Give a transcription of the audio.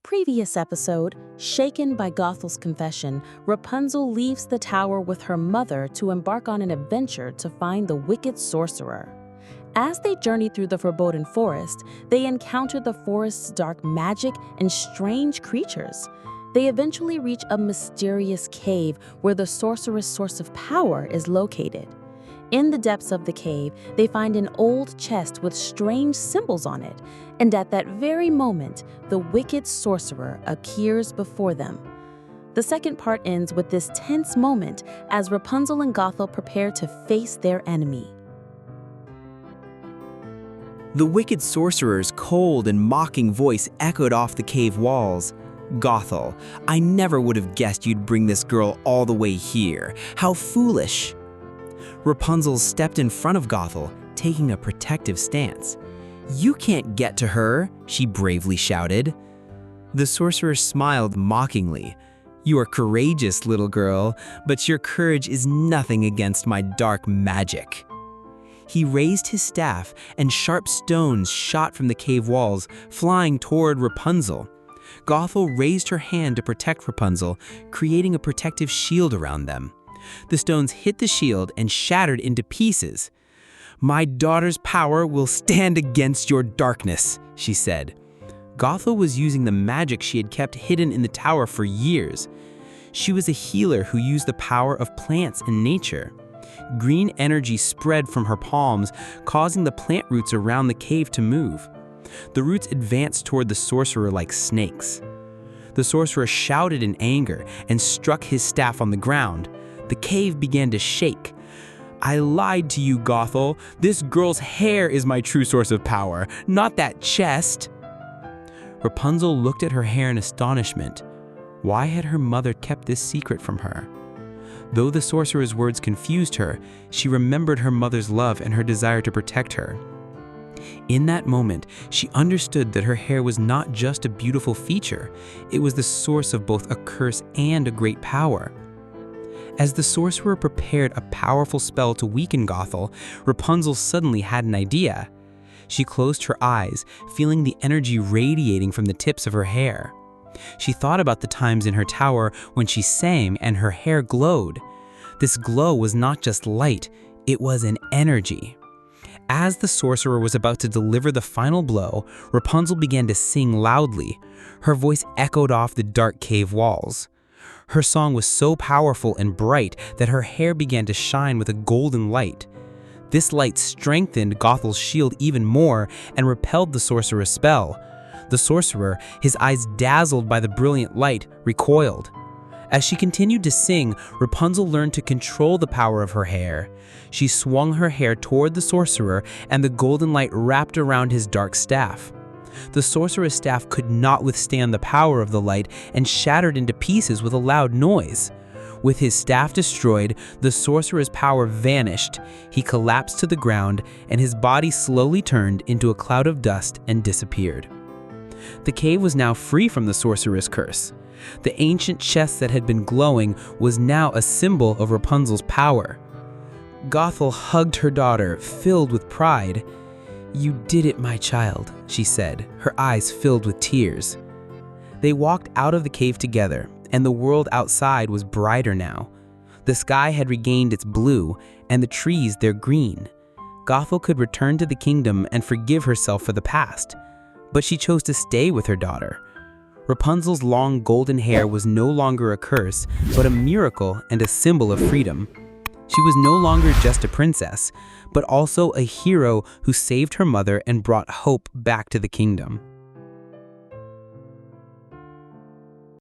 previous episode, shaken by Gothel's confession, Rapunzel leaves the tower with her mother to embark on an adventure to find the wicked sorcerer. As they journey through the forbidden forest, they encounter the forest's dark magic and strange creatures. They eventually reach a mysterious cave where the sorcerer's source of power is located. In the depths of the cave, they find an old chest with strange symbols on it, and at that very moment, the wicked sorcerer appears before them. The second part ends with this tense moment as Rapunzel and Gothel prepare to face their enemy. The wicked sorcerer's cold and mocking voice echoed off the cave walls. "Gothel, I never would have guessed you'd bring this girl all the way here. How foolish!" Rapunzel stepped in front of Gothel, taking a protective stance. "You can't get to her," she bravely shouted. The sorcerer smiled mockingly. "You are courageous, little girl, but your courage is nothing against my dark magic." He raised his staff, and sharp stones shot from the cave walls, flying toward Rapunzel. Gothel raised her hand to protect Rapunzel, creating a protective shield around them. The stones hit the shield and shattered into pieces. "My daughter's power will stand against your darkness," she said. Gothel was using the magic she had kept hidden in the tower for years. She was a healer who used the power of plants and nature. Green energy spread from her palms, causing the plant roots around the cave to move. The roots advanced toward the sorcerer like snakes. The sorcerer shouted in anger and struck his staff on the ground. The cave began to shake. "I lied to you, Gothel. This girl's hair is my true source of power, not that chest." Rapunzel looked at her hair in astonishment. Why had her mother kept this secret from her? Though the sorcerer's words confused her, she remembered her mother's love and her desire to protect her. In that moment, she understood that her hair was not just a beautiful feature, it was the source of both a curse and a great power. As the sorcerer prepared a powerful spell to weaken Gothel, Rapunzel suddenly had an idea. She closed her eyes, feeling the energy radiating from the tips of her hair. She thought about the times in her tower when she sang and her hair glowed. This glow was not just light, it was an energy. As the sorcerer was about to deliver the final blow, Rapunzel began to sing loudly. Her voice echoed off the dark cave walls. Her song was so powerful and bright that her hair began to shine with a golden light. This light strengthened Gothel's shield even more and repelled the sorcerer's spell. The sorcerer, his eyes dazzled by the brilliant light, recoiled. As she continued to sing, Rapunzel learned to control the power of her hair. She swung her hair toward the sorcerer, and the golden light wrapped around his dark staff. The sorcerer's staff could not withstand the power of the light and shattered into pieces with a loud noise. With his staff destroyed, the sorcerer's power vanished. He collapsed to the ground, and his body slowly turned into a cloud of dust and disappeared. The cave was now free from the sorcerer's curse. The ancient chest that had been glowing was now a symbol of Rapunzel's power. Gothel hugged her daughter, filled with pride. "You did it, my child," she said, her eyes filled with tears. They walked out of the cave together, and the world outside was brighter now. The sky had regained its blue, and the trees their green. Gothel could return to the kingdom and forgive herself for the past, but she chose to stay with her daughter. Rapunzel's long golden hair was no longer a curse, but a miracle and a symbol of freedom. She was no longer just a princess, but also a hero who saved her mother and brought hope back to the kingdom.